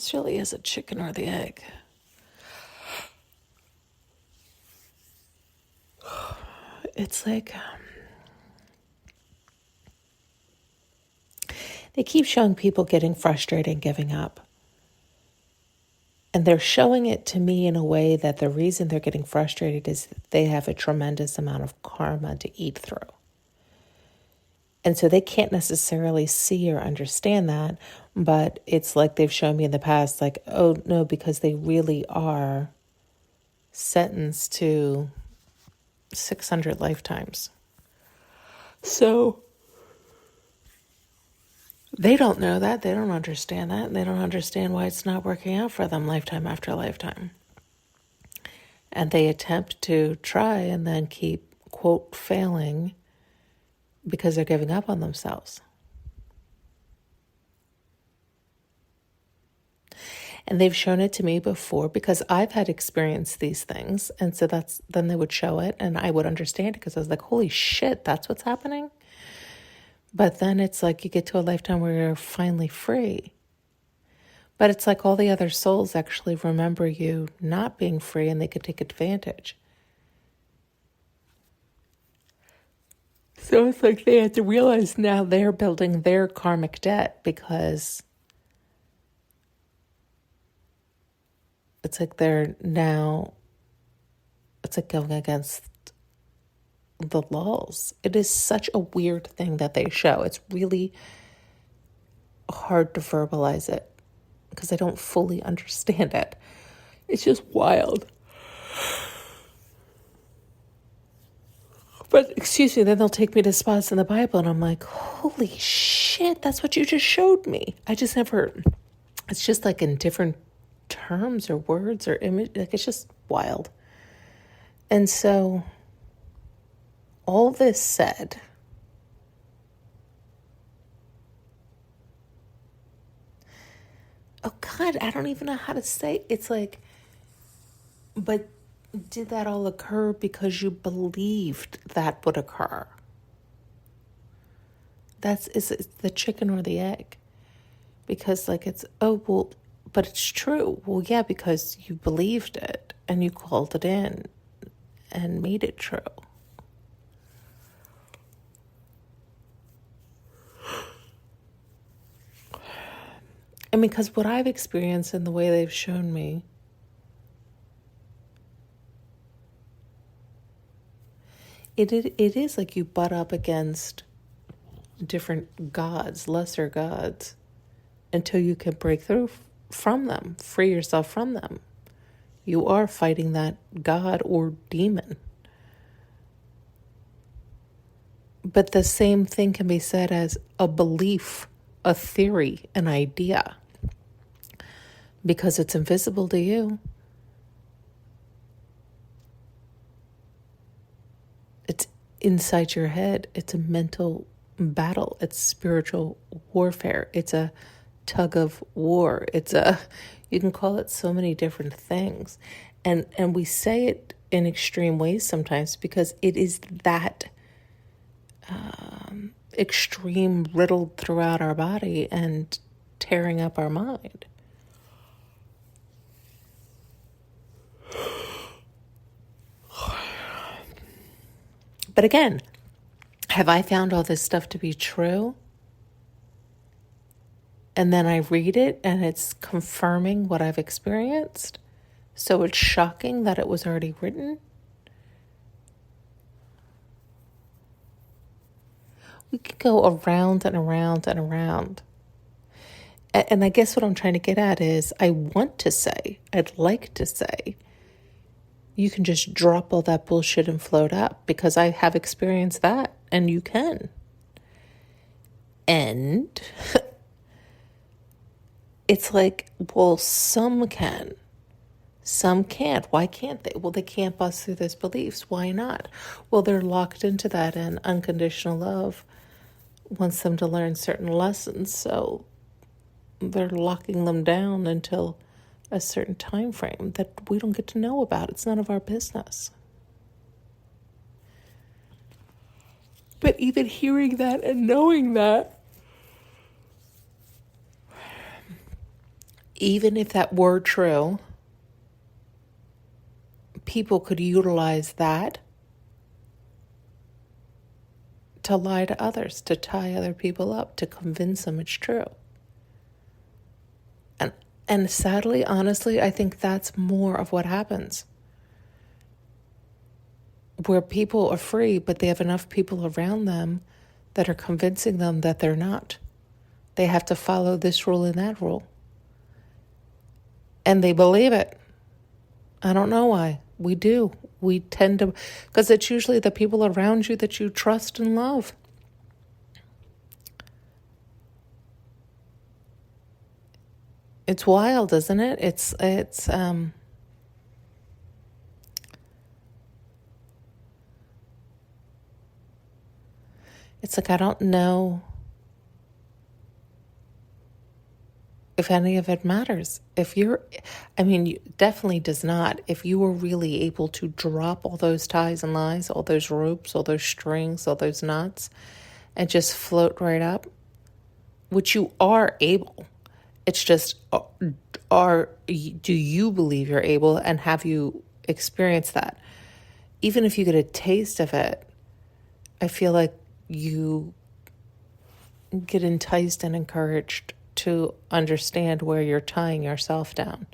This really is a chicken or the egg. It's like they keep showing people getting frustrated and giving up. And they're showing it to me in a way that the reason they're getting frustrated is that they have a tremendous amount of karma to eat through. And so they can't necessarily see or understand that, but it's like they've shown me in the past, like, oh no, because they really are sentenced to 600 lifetimes. So they don't know that. They don't understand that. They don't understand why it's not working out for them lifetime after lifetime. And they attempt to try and then keep, quote, failing because they're giving up on themselves. And they've shown it to me before because I've had experienced these things. And so then they would show it and I would understand it because I was like, holy shit, that's what's happening. But then it's like you get to a lifetime where you're finally free. But it's like all the other souls actually remember you not being free and they could take advantage. So it's like they had to realize now they're building their karmic debt because it's like it's like going against the laws. It is such a weird thing that they show. It's really hard to verbalize it because I don't fully understand it. It's just wild. But excuse me, then they'll take me to spots in the Bible and I'm like, holy shit, that's what you just showed me. It's just like in different terms or words or image, like it's just wild. And so all this said, oh God, I don't even know how to say, it's like, but did that all occur because you believed that would occur? Is it the chicken or the egg? Because like it's, oh, well, but it's true. Well, yeah, because you believed it and you called it in and made it true. And because what I've experienced and the way they've shown me, it is like you butt up against different gods, lesser gods, until you can break through from them, free yourself from them. You are fighting that god or demon. But the same thing can be said as a belief, a theory, an idea. Because it's invisible to you. It's inside your head. It's a mental battle. It's spiritual warfare. It's a tug of war. You can call it so many different things. And we say it in extreme ways sometimes because it is that extreme riddled throughout our body and tearing up our mind. But again, have I found all this stuff to be true? And then I read it and it's confirming what I've experienced. So it's shocking that it was already written. We could go around and around and around. And I guess what I'm trying to get at is I'd like to say, you can just drop all that bullshit and float up because I have experienced that and you can. And it's like, well, some can, some can't. Why can't they? Well, they can't bust through those beliefs. Why not? Well, they're locked into that and unconditional love wants them to learn certain lessons. So they're locking them down until a certain time frame that we don't get to know about. It's none of our business. But even hearing that and knowing that, even if that were true, people could utilize that to lie to others, to tie other people up, to convince them it's true. And sadly, honestly, I think that's more of what happens. Where people are free, but they have enough people around them that are convincing them that they're not. They have to follow this rule and that rule. And they believe it. I don't know why. We do. We tend to, because it's usually the people around you that you trust and love. It's wild, isn't it? It's like, I don't know if any of it matters. It definitely does not. If you were really able to drop all those ties and lies, all those ropes, all those strings, all those knots, and just float right up, which you are able. It's just, do you believe you're able, and have you experienced that? Even if you get a taste of it, I feel like you get enticed and encouraged to understand where you're tying yourself down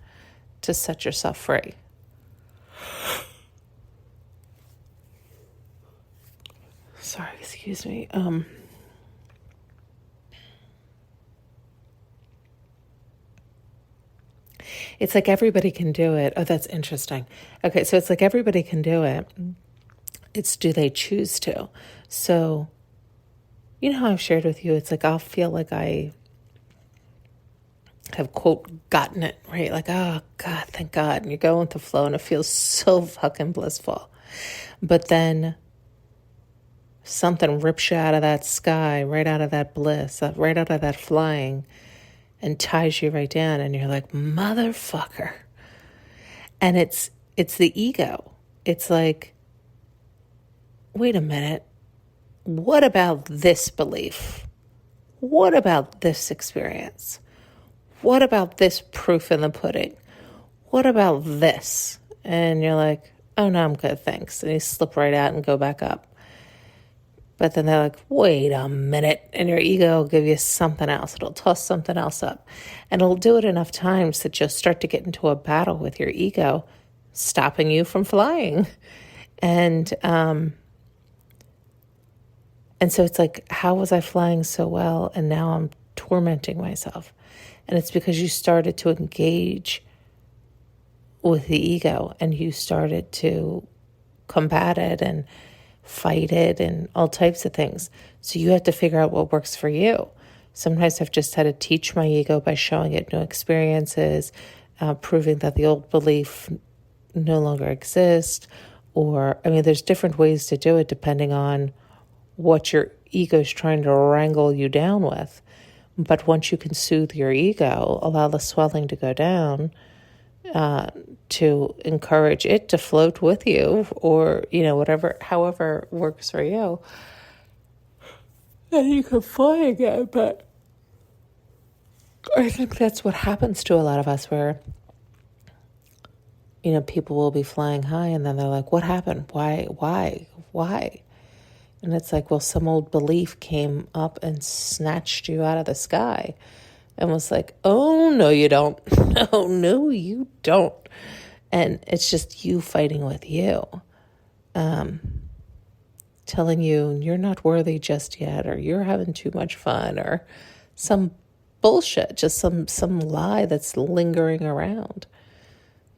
to set yourself free. Sorry, excuse me. It's like everybody can do it. Oh, that's interesting. Okay, so it's like everybody can do it. It's, do they choose to? So, you know how I've shared with you, it's like I'll feel like I have, quote, gotten it, right? Like, oh, God, thank God. And you go with the flow and it feels so fucking blissful. But then something rips you out of that sky, right out of that bliss, right out of that flying, and ties you right down, and you're like, motherfucker. And it's the ego. It's like, wait a minute. What about this belief? What about this experience? What about this proof in the pudding? What about this? And you're like, oh no, I'm good, thanks. And you slip right out and go back up. But then they're like, wait a minute. And your ego will give you something else. It'll toss something else up. And it'll do it enough times that you'll start to get into a battle with your ego, stopping you from flying. And so it's like, how was I flying so well? And now I'm tormenting myself. And it's because you started to engage with the ego, and you started to combat it and fight it and all types of things. So you have to figure out what works for you. Sometimes I've just had to teach my ego by showing it new experiences, proving that the old belief no longer exists. Or, there's different ways to do it depending on what your ego is trying to wrangle you down with. But once you can soothe your ego, allow the swelling to go down, to encourage it to float with you, or, whatever, however works for you, then you can fly again. But I think that's what happens to a lot of us, where, people will be flying high and then they're like, what happened? Why? And it's like, well, some old belief came up and snatched you out of the sky and was like, oh, no, you don't. No, you don't. And it's just you fighting with you, telling you you're not worthy just yet, or you're having too much fun, or some bullshit, just some lie that's lingering around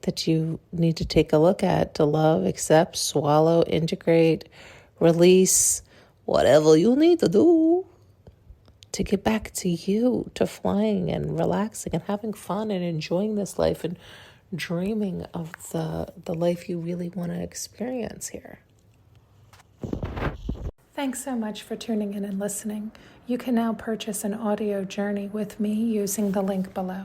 that you need to take a look at to love, accept, swallow, integrate, release, whatever you need to do to get back to you, to flying and relaxing and having fun and enjoying this life and dreaming of the life you really want to experience here. Thanks so much for tuning in and listening. You can now purchase an audio journey with me using the link below.